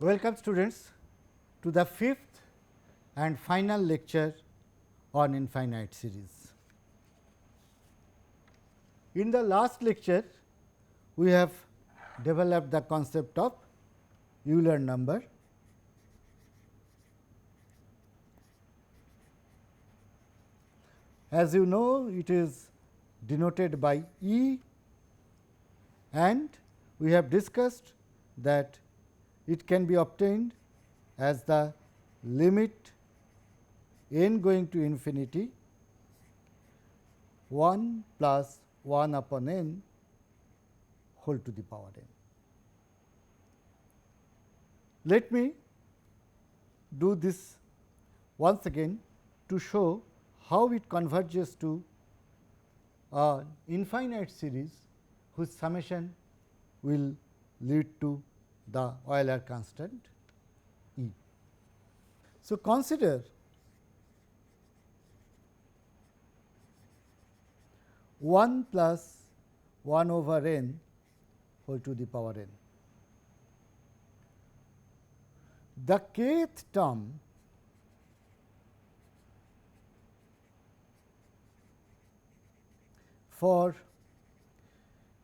Welcome students to the fifth and final lecture on infinite series. In the last lecture, we have developed the concept of Euler number. As you know, it is denoted by E, and we have discussed that it can be obtained as the limit n going to infinity 1 plus 1 upon n whole to the power n. Let me do this once again to show how it converges to an infinite series whose summation will lead to the Euler constant E. So, consider one plus 1 over n whole to the power n. The kth term for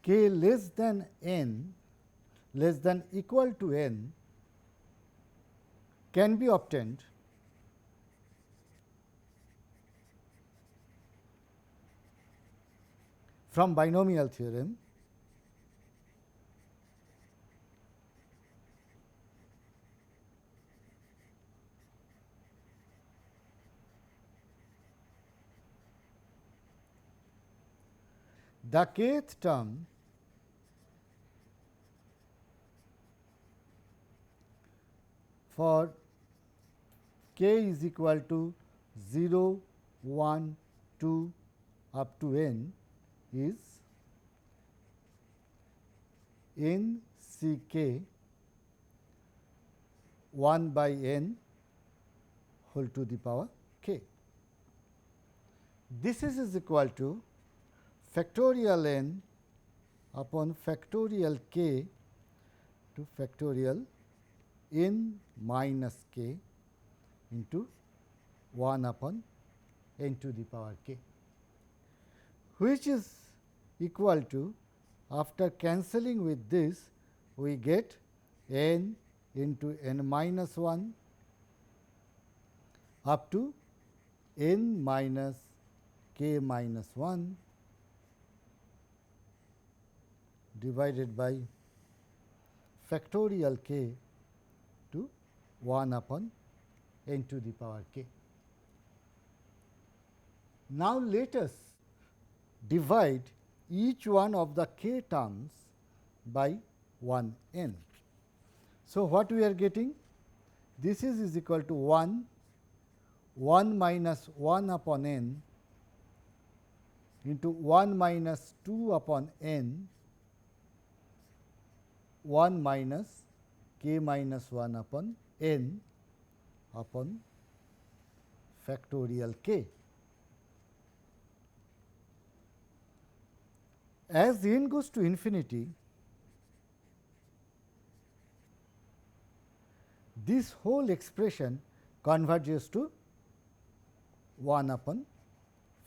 k less than n less than equal to n can be obtained from binomial theorem the kth term for k is equal to 0, 1, 2 up to n is n c k 1 by n whole to the power k. This is equal to factorial n upon factorial k to factorial n minus k into 1 upon n to the power k, which is equal to, after cancelling with this, we get n into n minus 1 up to n minus k minus 1 divided by factorial k to 1 upon n to the power k. Now, let us divide each one of the k terms by 1 n. So, what we are getting? This is equal to 1 minus 1 upon n into 1 minus 2 upon n 1 minus k minus 1 upon n upon factorial k. As n goes to infinity, this whole expression converges to 1 upon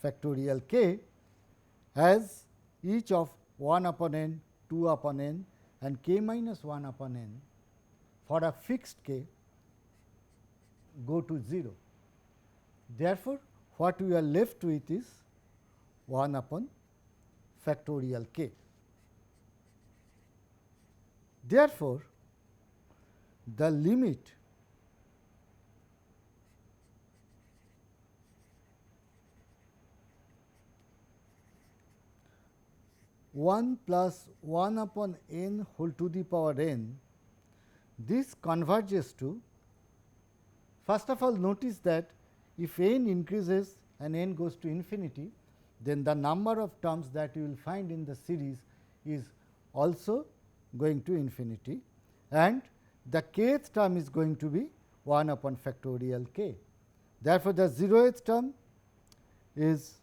factorial k, as each of 1 upon n, 2 upon n and k minus 1 upon n for a fixed k go to 0. Therefore, what we are left with is 1 upon factorial k. Therefore, the limit one plus 1 upon n whole to the power n, this converges to, first of all, notice that if n increases and n goes to infinity, then the number of terms that you will find in the series is also going to infinity, and the kth term is going to be 1 upon factorial k. Therefore, the 0th term is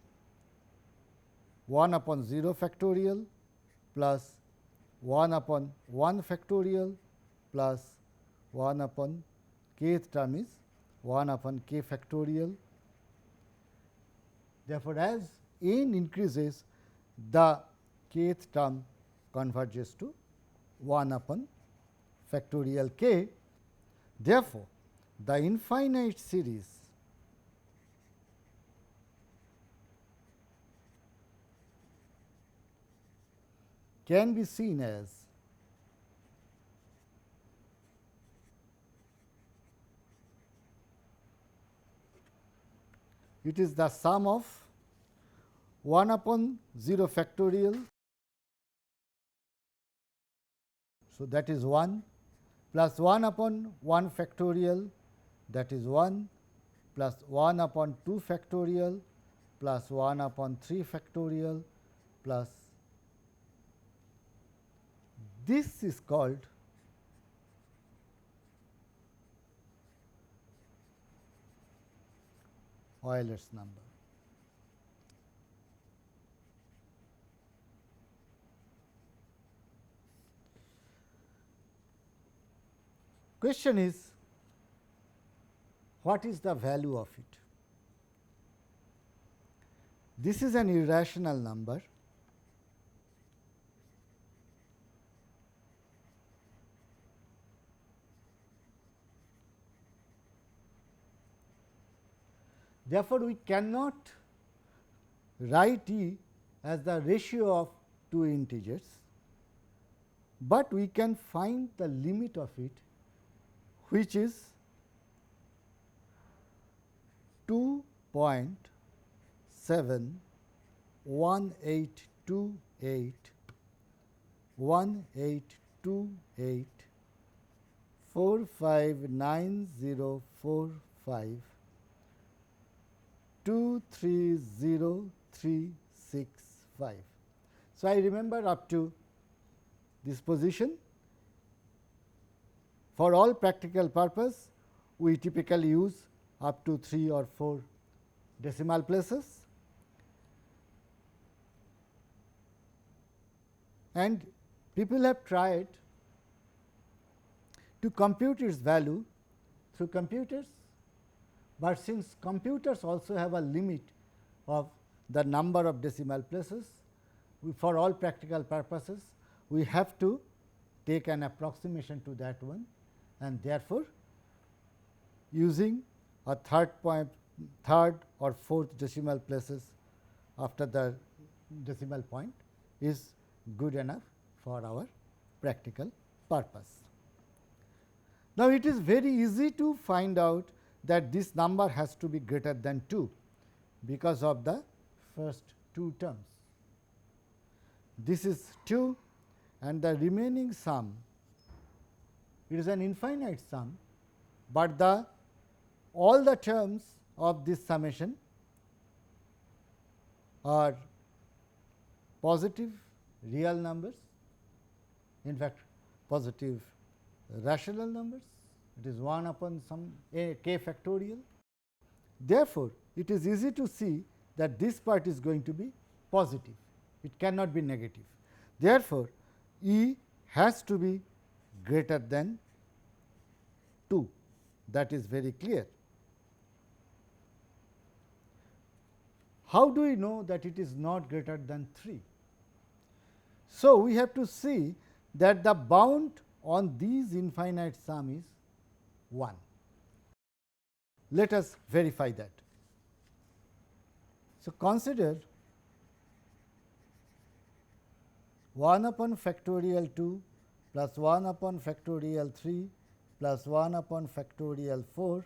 1 upon 0 factorial plus 1 upon 1 factorial plus 1 upon kth term is 1 upon k factorial. Therefore, as n increases, the kth term converges to 1 upon factorial k. Therefore, the infinite series can be seen as it is the sum of 1 upon 0 factorial. So, that is 1 plus 1 upon 1 factorial, that is 1 plus 1 upon 2 factorial plus 1 upon 3 factorial plus this is called Euler's number. Question is, what is the value of it? This is an irrational number. Therefore, we cannot write E as the ratio of two integers, but we can find the limit of it, which is 2.7182818459045 230,365. So, I remember up to this position. For all practical purpose, we typically use up to 3 or 4 decimal places, and people have tried to compute its value through computers. But since computers also have a limit of the number of decimal places, for all practical purposes, we have to take an approximation to that one, and therefore, using a third or fourth decimal places after the decimal point is good enough for our practical purpose. Now, it is very easy to find out that this number has to be greater than 2 because of the first two terms. This is 2 and the remaining sum, it is an infinite sum, but all the terms of this summation are positive real numbers, in fact positive rational numbers. It is 1 upon some k factorial. Therefore, it is easy to see that this part is going to be positive, it cannot be negative. Therefore, E has to be greater than 2, that is very clear. How do we know that it is not greater than 3? So, we have to see that the bound on these infinite sum is 1. Let us verify that. So, consider 1 upon factorial 2 plus 1 upon factorial 3 plus 1 upon factorial 4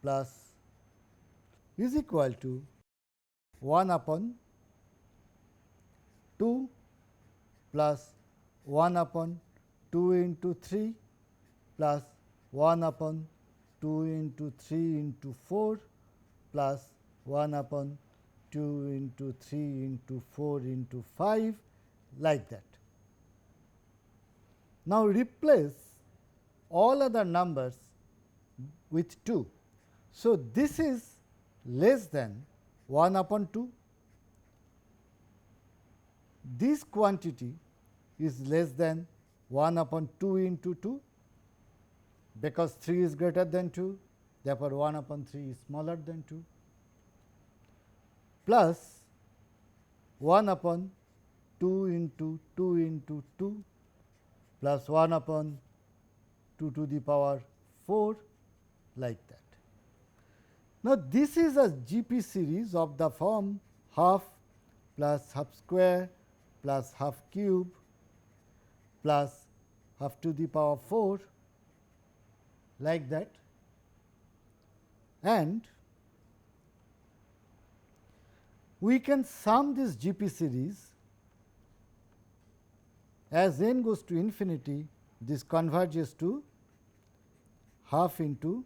plus is equal to 1 upon 2 plus 1 upon 2 into 3 plus 1 upon 2 into 3 into 4 plus 1 upon 2 into 3 into 4 into 5, like that. Now, replace all other numbers with 2. So, this is less than 1 upon 2. This quantity is less than 1 upon 2 into 2. because 3 is greater than 2, therefore 1 upon 3 is smaller than 2, plus 1 upon 2 into 2 plus 1 upon 2 to the power 4, like that. Now, this is a GP series of the form half plus half square plus half cube plus half to the power 4, like that, and we can sum this GP series. As n goes to infinity, this converges to half into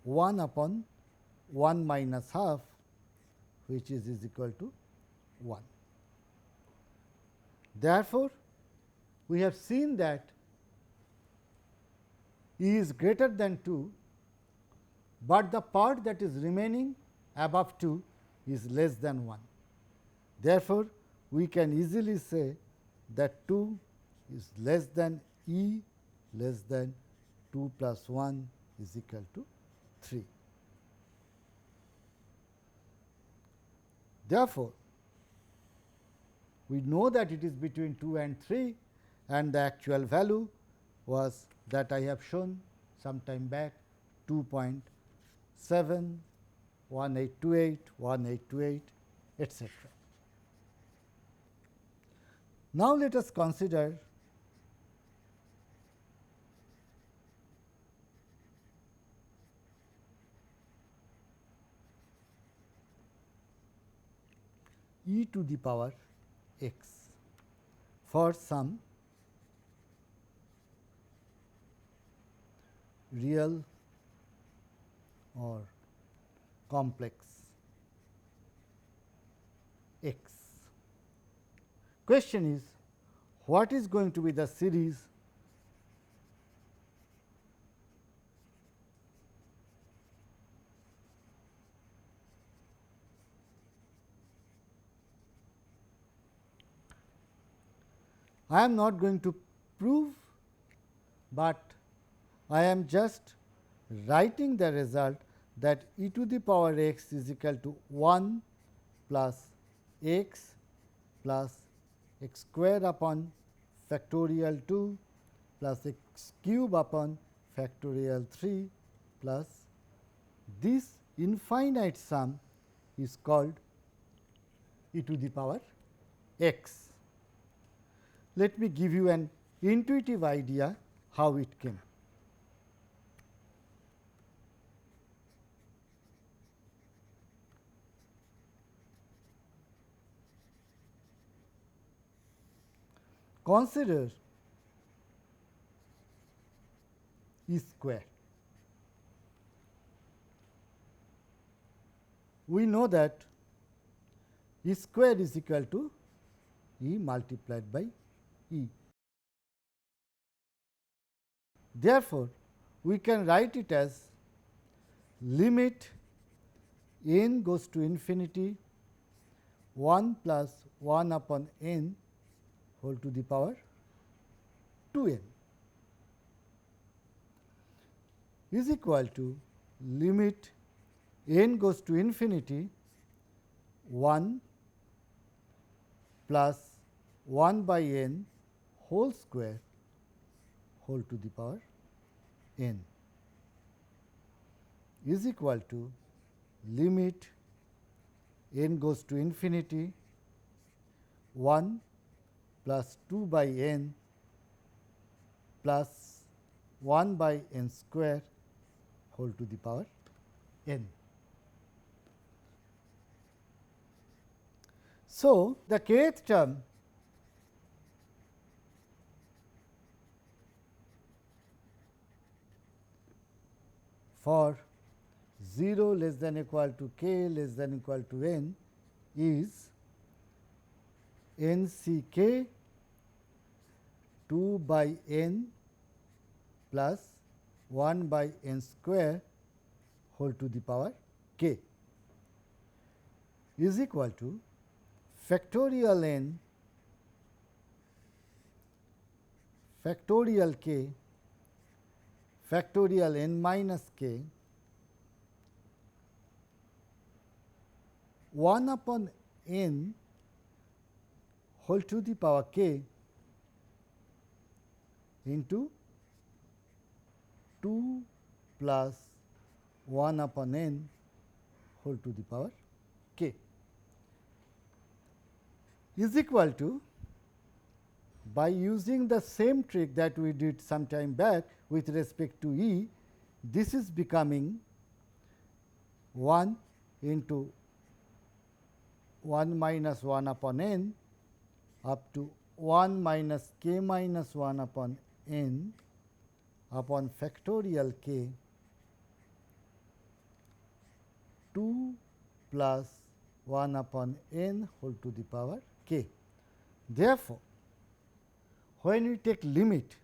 1 upon 1 minus half, which is equal to 1. Therefore, we have seen that E is greater than 2, but the part that is remaining above 2 is less than 1. Therefore, we can easily say that 2 is less than E less than 2 plus 1 is equal to 3. Therefore, we know that it is between 2 and 3, and the actual value was that I have shown some time back, 2.7, 1828, 1828, etc. Now, let us consider e to the power x for some real or complex x. Question is, what is going to be the series I am not going to prove, but I am just writing the result that e to the power x is equal to 1 plus x plus x square upon factorial 2 plus x cube upon factorial 3 plus this infinite sum is called e to the power x. Let me give you an intuitive idea how it came. Consider E square. We know that E square is equal to E multiplied by E. Therefore, we can write it as limit n goes to infinity 1 plus 1 upon n whole to the power 2n is equal to limit n goes to infinity 1 plus 1 by n whole square whole to the power n is equal to limit n goes to infinity 1 plus 2 by n plus 1 by n square whole to the power n. So, the kth term for 0 less than equal to k less than equal to n is n c k 2 by n plus 1 by n square whole to the power k is equal to factorial n factorial k factorial n minus k 1 upon n whole to the power k into 2 plus 1 upon n whole to the power k is equal to, by using the same trick that we did some time back with respect to E, this is becoming 1 into 1 minus 1 upon n up to 1 minus k minus 1 upon n upon factorial k 2 plus 1 upon n whole to the power k. Therefore, when we take limit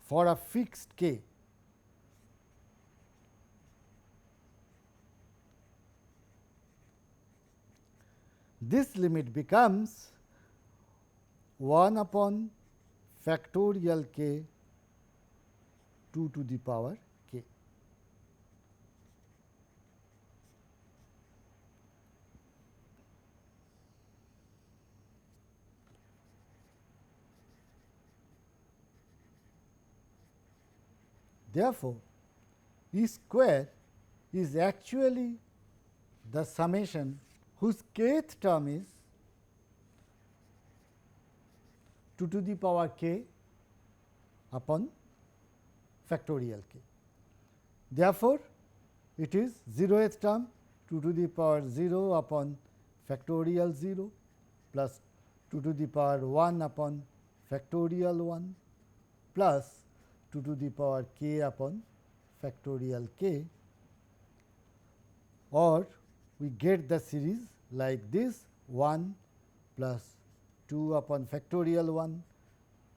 for a fixed k, this limit becomes 1 upon factorial k 2 to the power k. Therefore, E square is actually the summation whose kth term is 2 to the power k upon factorial k. Therefore, it is 0th term 2 to the power 0 upon factorial 0 plus 2 to the power 1 upon factorial 1 plus 2 to the power k upon factorial k, or we get the series like this: 1 plus 2 upon factorial 1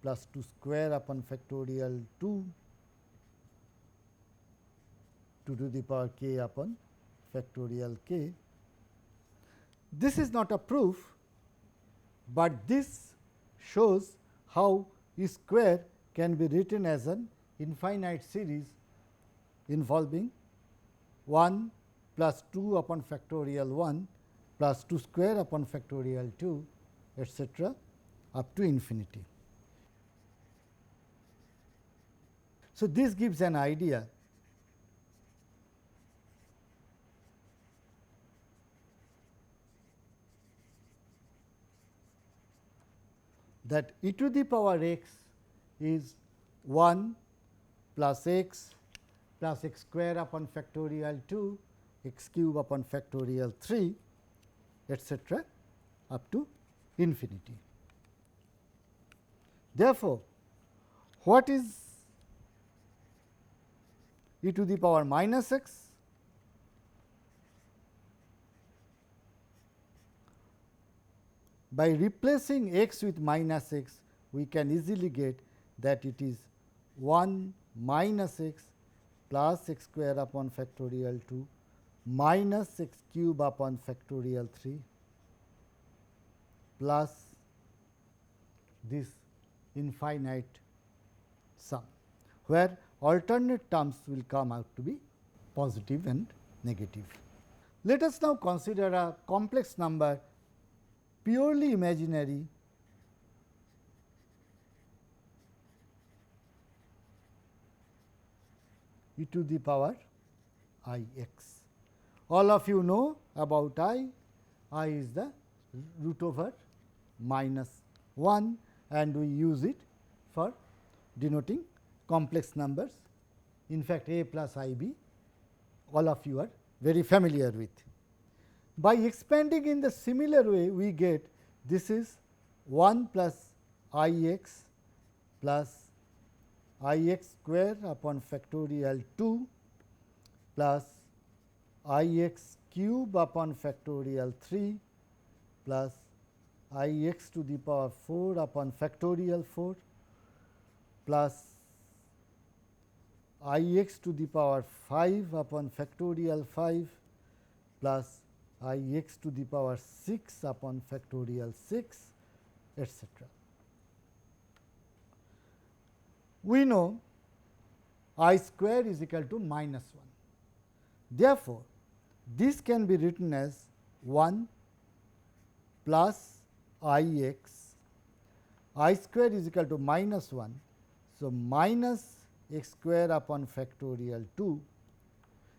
plus 2 square upon factorial 2 to the power k upon factorial k. This is not a proof, but this shows how E square can be written as an infinite series involving 1 plus 2 upon factorial 1 plus 2 square upon factorial 2, etc., up to infinity. So, this gives an idea that e to the power x is 1 plus x square upon factorial 2, x cube upon factorial 3, etc., up to infinity. Therefore, what is e to the power minus x? By replacing x with minus x, we can easily get that it is 1 minus x plus x square upon factorial 2 minus x cube upon factorial 3 plus this infinite sum, where alternate terms will come out to be positive and negative. Let us now consider a complex number, purely imaginary, e to the power I x. All of you know about I is the root over minus 1, and we use it for denoting complex numbers. In fact, a plus ib, all of you are very familiar with. By expanding in the similar way, we get this is 1 plus I x plus I x square upon factorial 2 plus I x cube upon factorial 3 plus I x to the power 4 upon factorial 4 plus I x to the power 5 upon factorial 5 plus I x to the power 6 upon factorial 6, etc. we know I square is equal to minus 1. Therefore, this can be written as 1 plus I x, I square is equal to minus 1. So, minus x square upon factorial 2.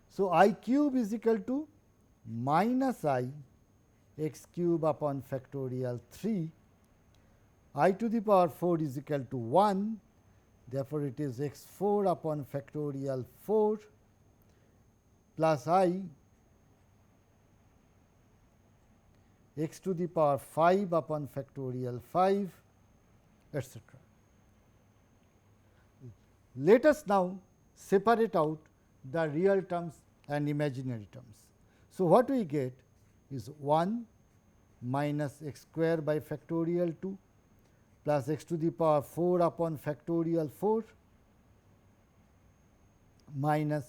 So, I cube is equal to minus I x cube upon factorial 3, I to the power 4 is equal to 1. Therefore, it is x 4 upon factorial 4 plus I x to the power 5 upon factorial 5, etc. Let us now separate out the real terms and imaginary terms. So, what we get is 1 minus x square by factorial 2 plus x to the power 4 upon factorial 4 minus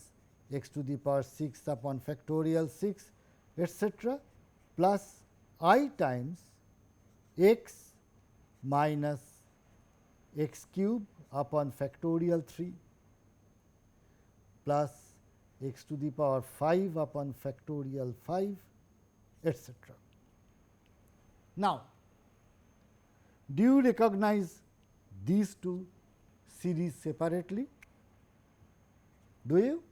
x to the power 6 upon factorial 6, etc., plus I times x minus x cube upon factorial 3 plus x to the power 5 upon factorial 5, etc. Now, do you recognize these two series separately? Do you?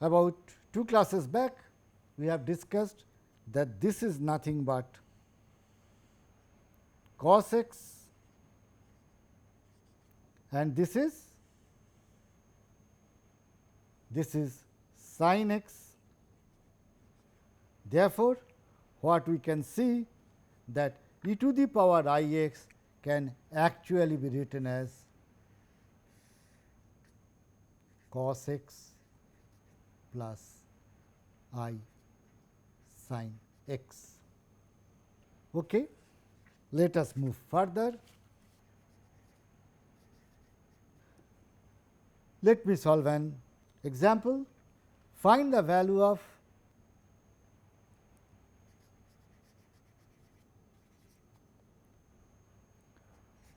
About 2 classes back, we have discussed that this is nothing but cos x and this is sin x. Therefore, what we can see that e to the power I x can actually be written as cos x plus I sin x. Okay. Let us move further. Let me solve an example. Find the value of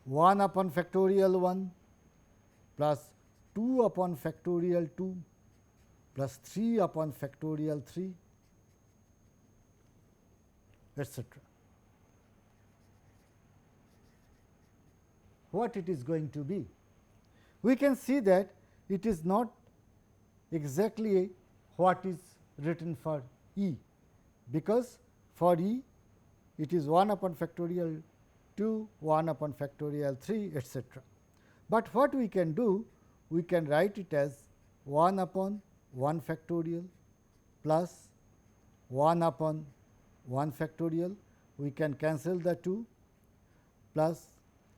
one upon factorial 1 plus 2 upon factorial 2 plus 3 upon factorial 3, etc. What it is going to be? We can see that it is not exactly what is written for E, because for E it is 1 upon factorial 2, 1 upon factorial 3, etc. But what we can do? We can write it as 1 upon 1 factorial plus 1 upon 1 factorial. We can cancel the 2 plus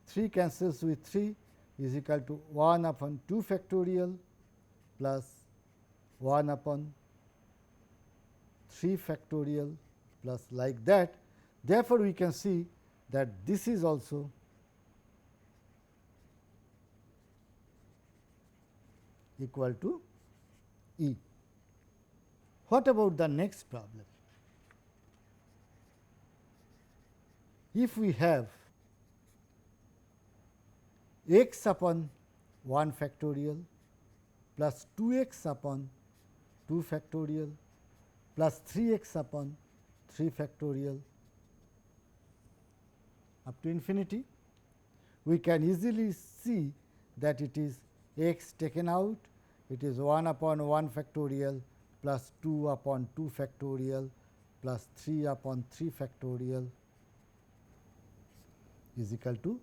3 cancels with 3 is equal to 1 upon 2 factorial plus 1 upon 3 factorial plus like that. Therefore, we can see that this is also equal to E. What about the next problem? If we have x upon 1 factorial plus 2x upon 2 factorial plus 3x upon 3 factorial up to infinity, we can easily see that it is x taken out, it is 1 upon 1 factorial plus 2 upon 2 factorial plus 3 upon 3 factorial is equal to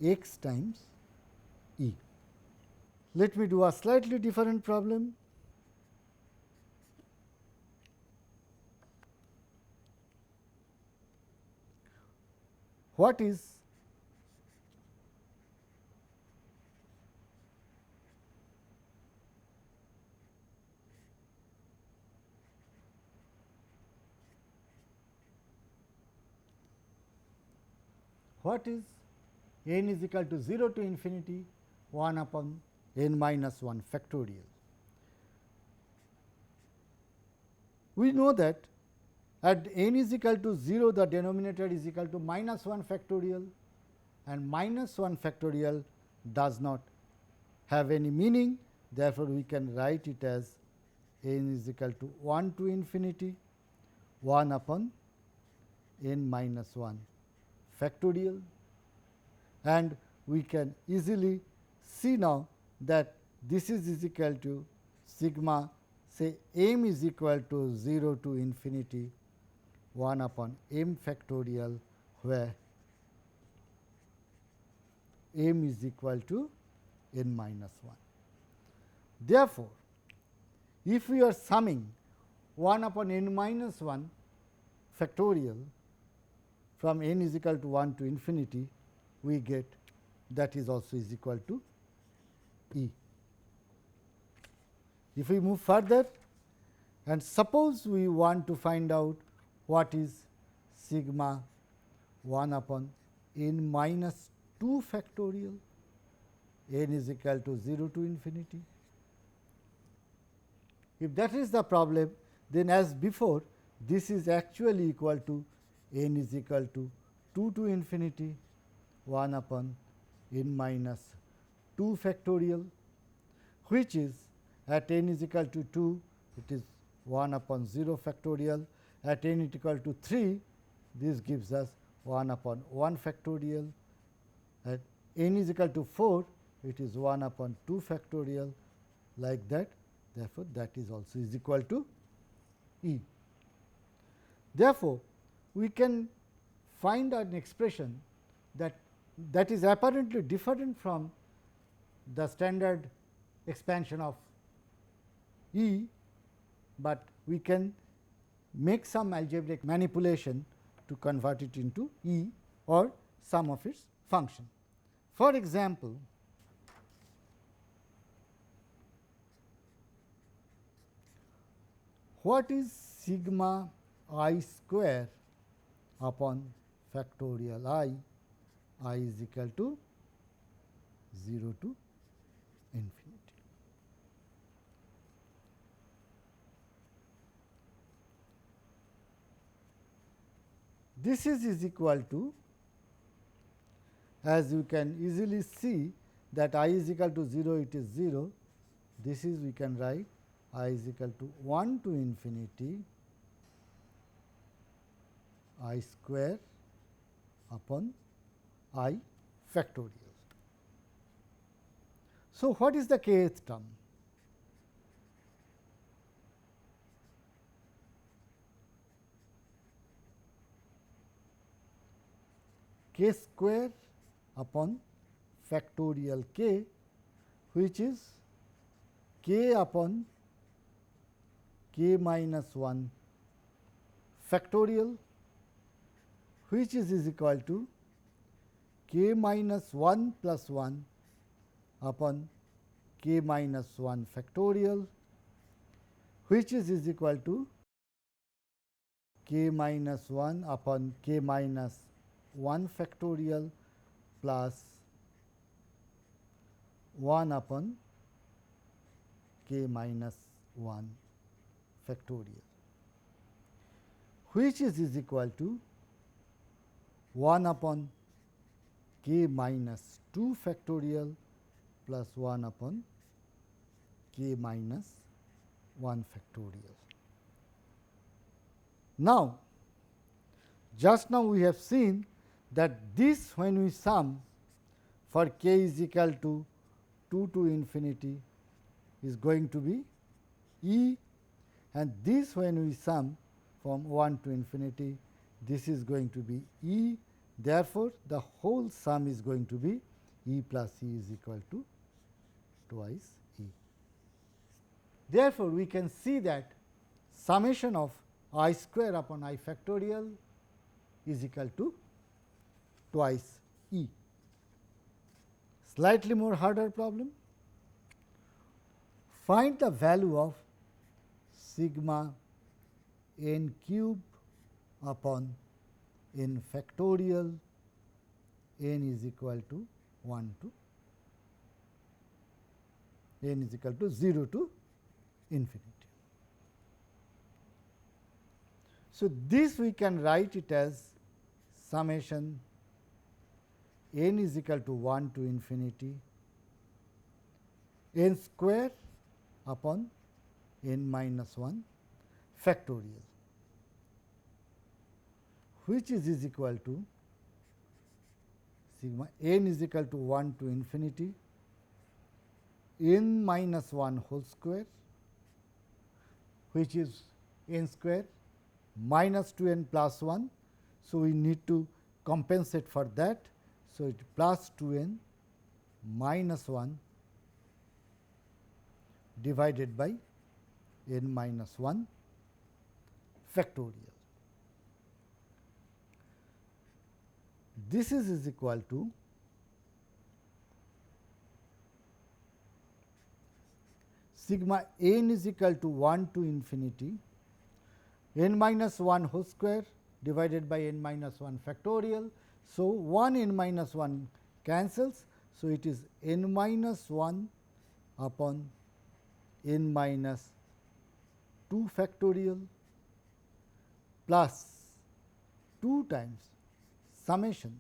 x times E. Let me do a slightly different problem. What is n is equal to 0 to infinity 1 upon n minus 1 factorial. We know that at n is equal to 0, the denominator is equal to minus 1 factorial, and minus 1 factorial does not have any meaning. Therefore, we can write it as n is equal to 1 to infinity 1 upon n minus 1 factorial, and we can easily see now that this is equal to sigma, say m is equal to 0 to infinity 1 upon m factorial, where m is equal to n minus 1. Therefore, if we are summing 1 upon n minus 1 factorial from n is equal to 1 to infinity, we get that is also is equal to E. If we move further and suppose we want to find out what is sigma 1 upon n minus 2 factorial, n is equal to 0 to infinity. If that is the problem, then as before, this is actually equal to n is equal to 2 to infinity 1 upon n minus 2 factorial, which is at n is equal to 2, it is 1 upon 0 factorial. At n is equal to 3, this gives us 1 upon 1 factorial. At n is equal to 4, it is 1 upon 2 factorial, like that. Therefore, that is also is equal to E. Therefore, we can find an expression that is apparently different from the standard expansion of E, but we can make some algebraic manipulation to convert it into E or some of its function. For example, what is sigma I square upon factorial I is equal to 0 to infinity. This is equal to, as you can easily see that I is equal to 0, it is 0. This is we can write I is equal to 1 to infinity I square upon I factorial. So, what is the kth term? K square upon factorial k, which is k upon k minus 1 factorial, which is equal to k minus 1 plus 1 upon k minus 1 factorial, which is equal to k minus 1 upon k minus 1 factorial plus 1 upon k minus 1 factorial, which is equal to 1 upon k minus 2 factorial plus 1 upon k minus 1 factorial. Now, just now we have seen that this, when we sum for k is equal to 2 to infinity, is going to be E, and this when we sum from 1 to infinity, this is going to be E. Therefore, the whole sum is going to be E plus E is equal to twice E. Therefore, we can see that summation of I square upon I factorial is equal to twice E. Slightly more harder problem. Find the value of sigma n cube upon n factorial n is equal to 1 to n is equal to 0 to infinity. So, this we can write it as summation n is equal to 1 to infinity n square upon n minus 1 factorial, which is equal to sigma n is equal to 1 to infinity n minus 1 whole square, which is n square minus 2n plus 1. So, we need to compensate for that. So, it plus 2n minus 1 divided by n minus 1 factorial. This is equal to sigma n is equal to 1 to infinity n minus 1 whole square divided by n minus 1 factorial. So, 1 n minus 1 cancels. So, it is n minus 1 upon n minus 2 factorial plus 2 times summation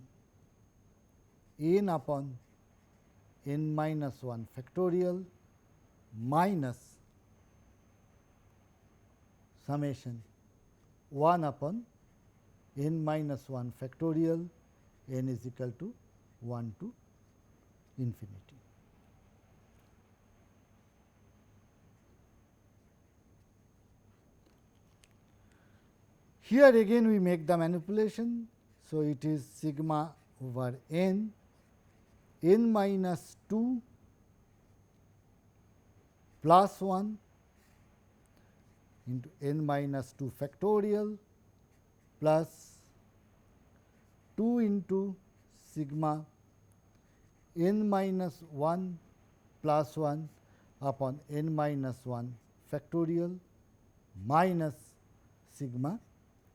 n upon n minus 1 factorial minus summation 1 upon n minus 1 factorial n is equal to 1 to infinity. Here again we make the manipulation. So, it is sigma over n minus 2 plus 1 into n minus 2 factorial plus 2 into sigma n minus 1 plus 1 upon n minus 1 factorial minus sigma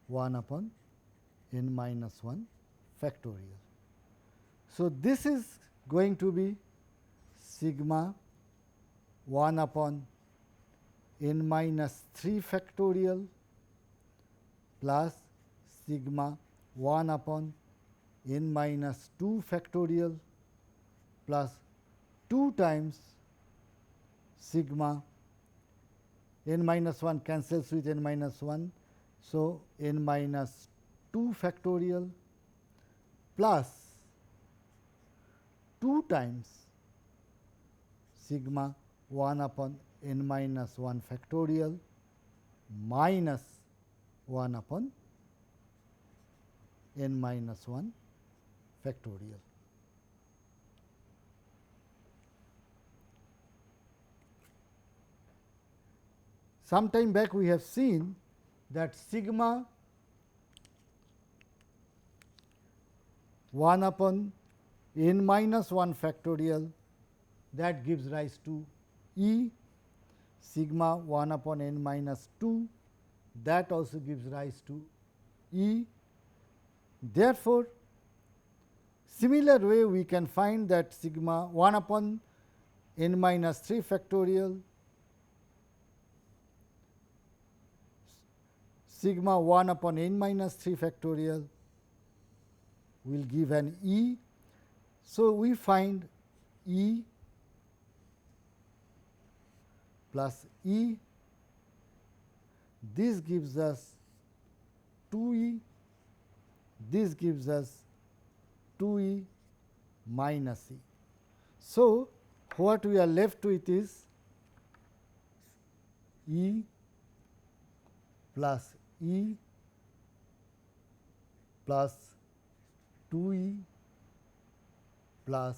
1 upon n minus 1 factorial. So, this is going to be sigma 1 upon n minus 3 factorial plus sigma 1 upon n minus 2 factorial plus 2 times sigma n minus 1 cancels with n minus 1. So, n minus 2 factorial plus 2 times sigma 1 upon n minus 1 factorial minus 1 upon n minus 1 factorial. Some time back we have seen that sigma 1 upon n minus 1 factorial, that gives rise to E, sigma 1 upon n minus 2, that also gives rise to E. Therefore, similar way we can find that sigma 1 upon n minus 3 factorial, sigma 1 upon n minus 3 factorial will give an E. So, we find E plus E, this gives us 2E, this gives us 2E minus E. So, what we are left with is E plus E plus 2E plus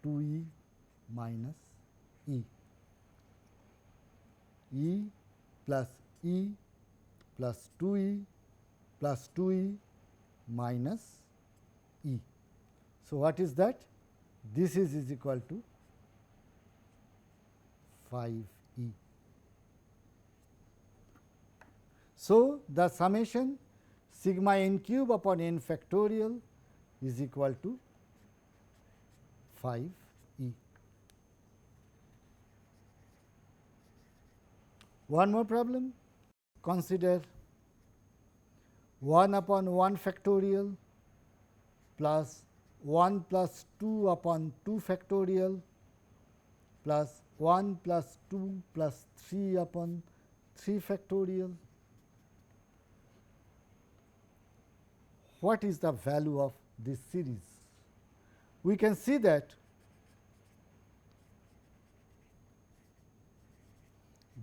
2E minus E. E plus E plus 2E plus 2E minus E. So, what is that? This is equal to 5E. So, the summation sigma n cube upon n factorial is equal to 5E. One more problem. Consider 1 upon 1 factorial plus 1 plus 2 upon 2 factorial plus 1 plus 2 plus 3 upon 3 factorial. What is the value of this series? We can see that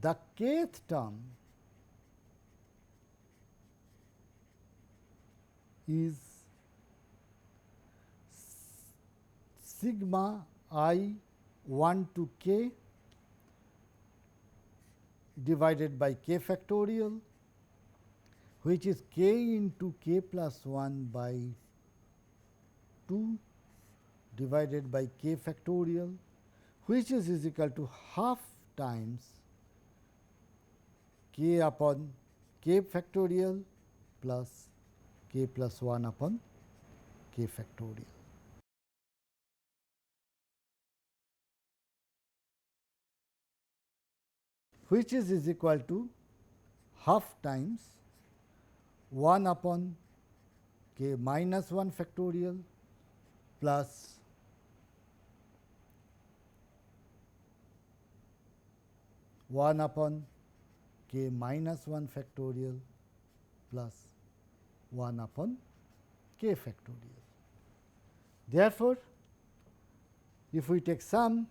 the kth term is sigma I 1 to k divided by k factorial, which is k into k plus 1 by 2 divided by k factorial, which is equal to half times k upon k factorial plus k plus 1 upon k factorial. Which is equal to half times 1 upon k minus 1 factorial plus one upon k minus 1 factorial plus 1 upon k factorial. Therefore, if we take sum,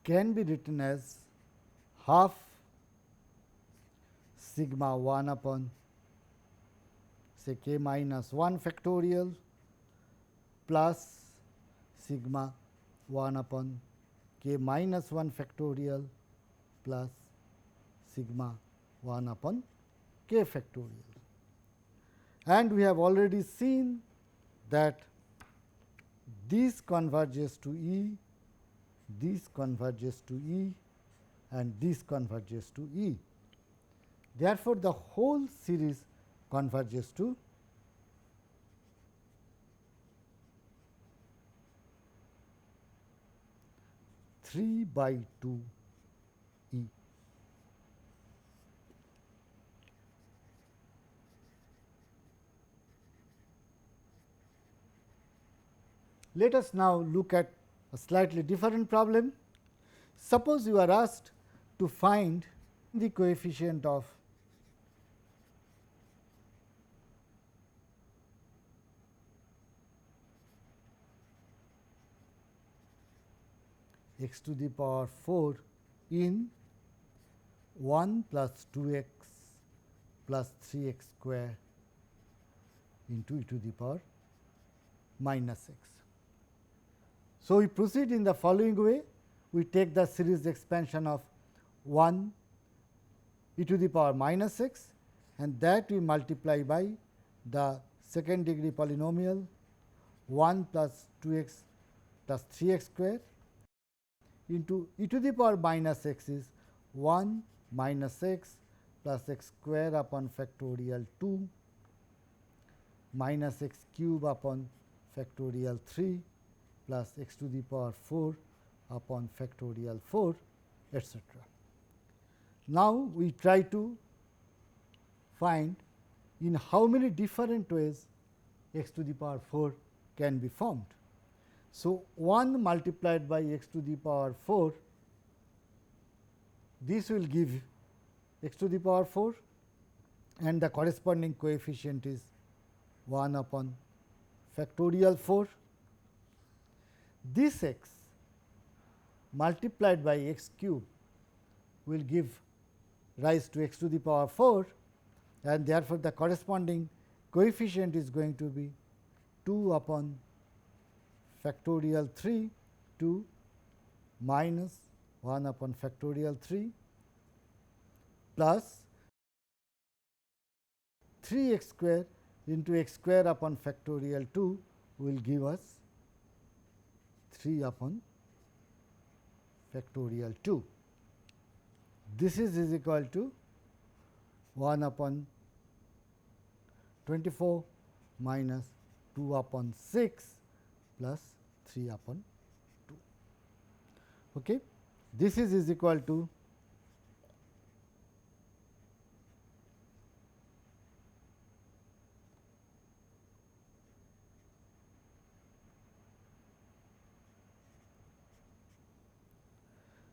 can be written as half sigma 1 upon say k minus 1 factorial plus sigma 1 upon k minus 1 factorial plus sigma 1 upon k factorial. And we have already seen that this converges to E, this converges to E, and this converges to E. Therefore, the whole series converges to three by 2 E. Let us now look at a slightly different problem. Suppose you are asked to find the coefficient of x to the power 4 in 1 plus 2x plus 3x square into e to the power minus x. So, we proceed in the following way. We take the series expansion of 1 e to the power minus x, and that we multiply by the second degree polynomial 1 plus 2x plus 3x square into e to the power minus x is 1 minus x plus x square upon factorial 2 minus x cube upon factorial 3 plus x to the power 4 upon factorial 4, etc. Now, we try to find in how many different ways x to the power 4 can be formed. So, 1 multiplied by x to the power 4, this will give x to the power 4, and the corresponding coefficient is 1 upon factorial 4. This x multiplied by x cube will give rise to x to the power 4, and therefore, the corresponding coefficient is going to be 2 upon factorial 3 to minus 1 upon factorial 3 plus 3x square into x square upon factorial 2 will give us 3 upon factorial 2. this is equal to 1 upon 24 minus 2 upon 6 plus 3 upon 2. Okay. This is equal to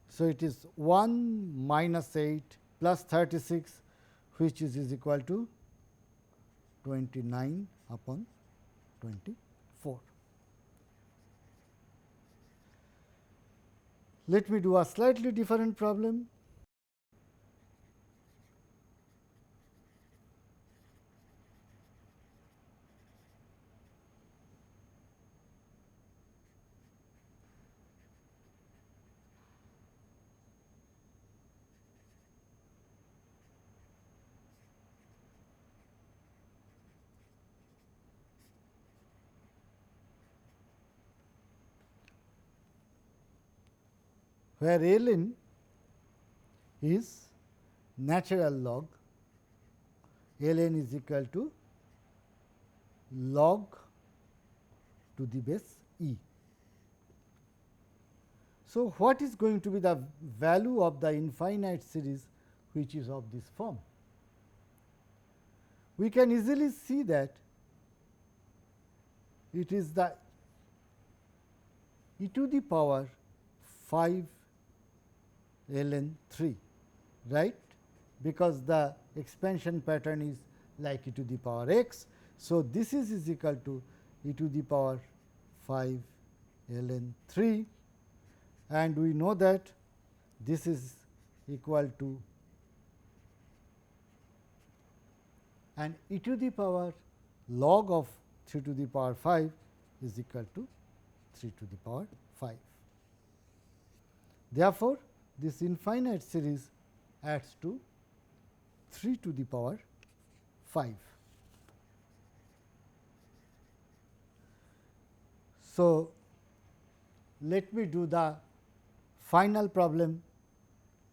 so it is 1 minus 8 plus 36, which is equal to 29 upon 24. Let me do a slightly different problem. Where ln is natural log, ln is equal to log to the base e. So, what is going to be the value of the infinite series which is of this form? We can easily see that it is the e to the power 5 ln 3, right, because the expansion pattern is like e to the power x. So, this is equal to e to the power 5 ln 3, and we know that this is equal to, and e to the power log of 3 to the power 5 is equal to 3 to the power 5. Therefore, this infinite series adds to 3 to the power 5. So, let me do the final problem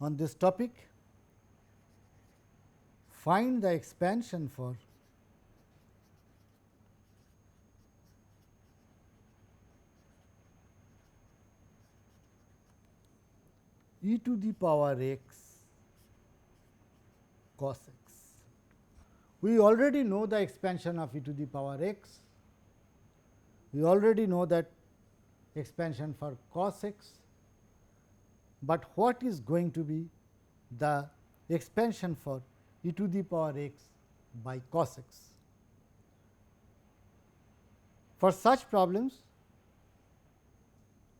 on this topic. Find the expansion for e to the power x cos x. We already know the expansion of e to the power x. We already know that expansion for cos x, but what is going to be the expansion for e to the power x by cos x? For such problems,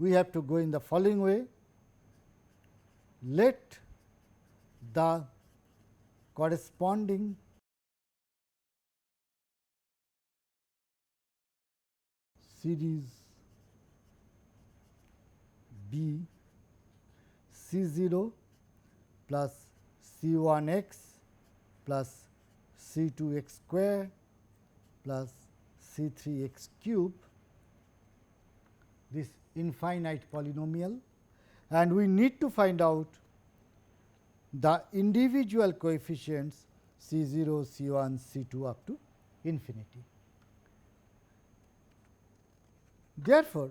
we have to go in the following way. Let the corresponding series be C0 plus C1x plus C2x square plus C3x cube, this infinite polynomial, and we need to find out the individual coefficients C0, C1, C2 up to infinity. Therefore,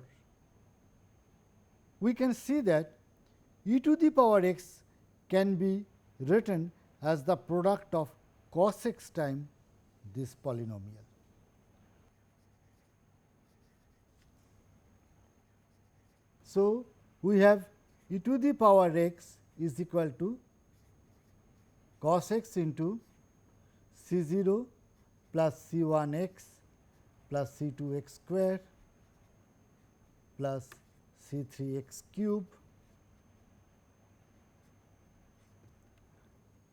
we can see that e to the power x can be written as the product of cos x time this polynomial. So, we have e to the power x is equal to cos x into C0 plus C1x plus C2x square plus C3x cube.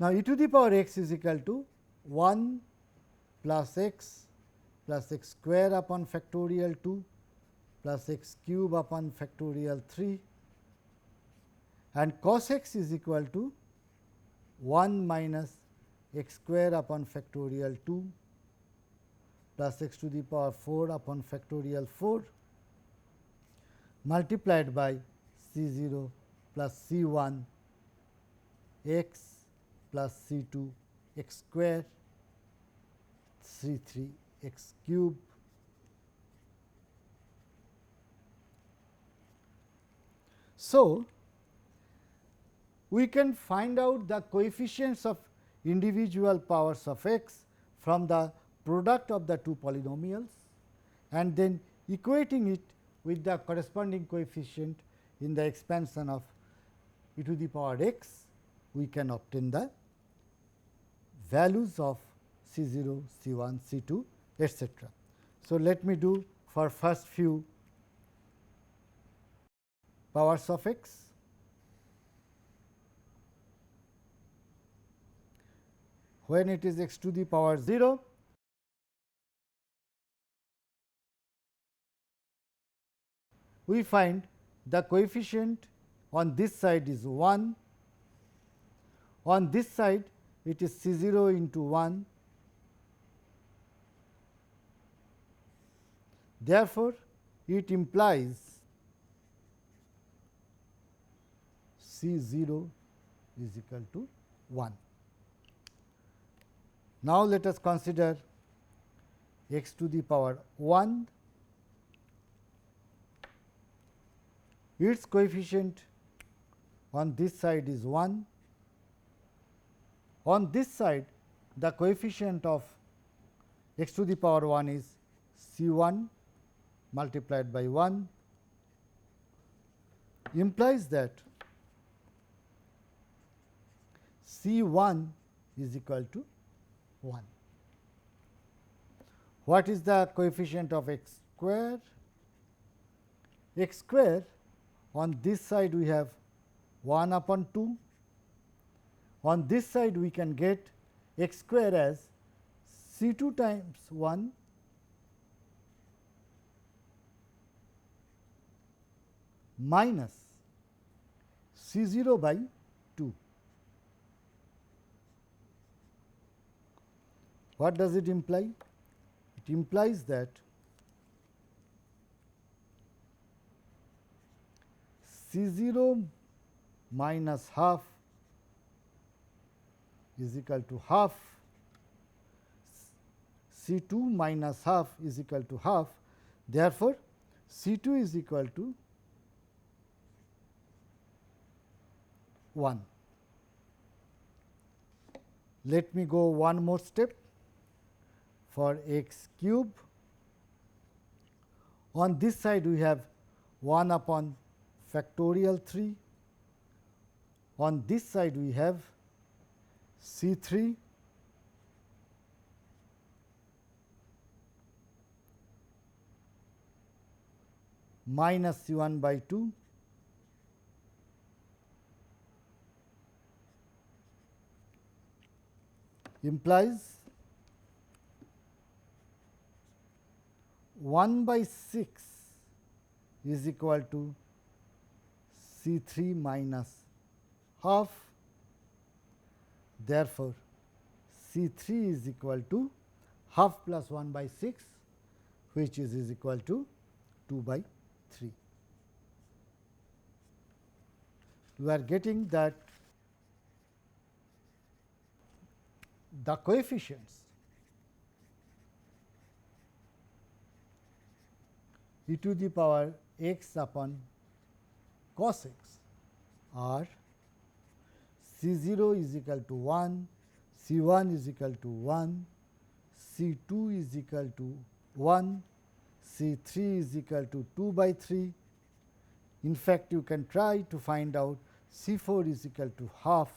Now, e to the power x is equal to 1 plus x square upon factorial 2 plus x cube upon factorial 3, and cos x is equal to 1 minus x square upon factorial 2 plus x to the power 4 upon factorial 4 multiplied by C0 plus C1 x plus C2 x square C3 x cube. So, we can find out the coefficients of individual powers of x from the product of the two polynomials, and then equating it with the corresponding coefficient in the expansion of e to the power x, we can obtain the values of C0, C1, C2, etc. So, let me do for first few powers of x. When it is x to the power 0, we find the coefficient on this side is 1, on this side it is C0 into 1. Therefore, it implies C0 is equal to 1. Now, let us consider x to the power 1, its coefficient on this side is 1, on this side the coefficient of x to the power 1 is C1 multiplied by 1, implies that C1 is equal to 1. What is the coefficient of x square? X square, on this side we have 1 upon 2, on this side we can get x square as C2 times 1 minus C0 by 2. What does it imply? It implies that C0 minus half is equal to half, C2 minus half is equal to half. Therefore, C2 is equal to 1. Let me go one more step. For x cube, on this side we have 1 upon factorial 3, on this side we have C3 minus C1 by 2 implies 1 by 6 is equal to C3 minus half. Therefore, C3 is equal to half plus 1 by 6, which is equal to 2 by 3. We are getting that the coefficients e to the power x upon cos x are C0 is equal to 1, C1 is equal to 1, C2 is equal to 1, C3 is equal to 2 by 3. In fact, you can try to find out C4 is equal to half,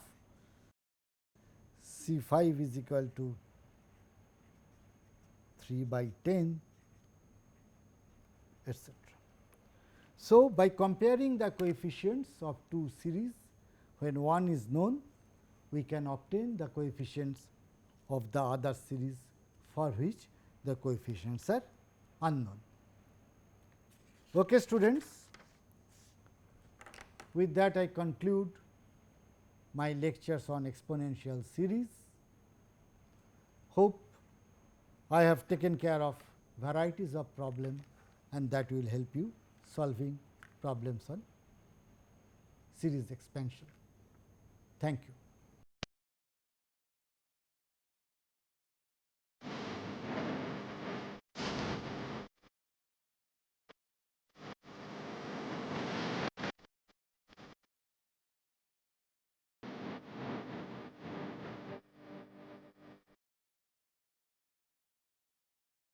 C5 is equal to 3 by 10, etc. So, by comparing the coefficients of two series, when one is known, we can obtain the coefficients of the other series for which the coefficients are unknown. Okay, students, with that I conclude my lectures on exponential series. Hope I have taken care of varieties of problems, and that will help you solving problems on series expansion. Thank you.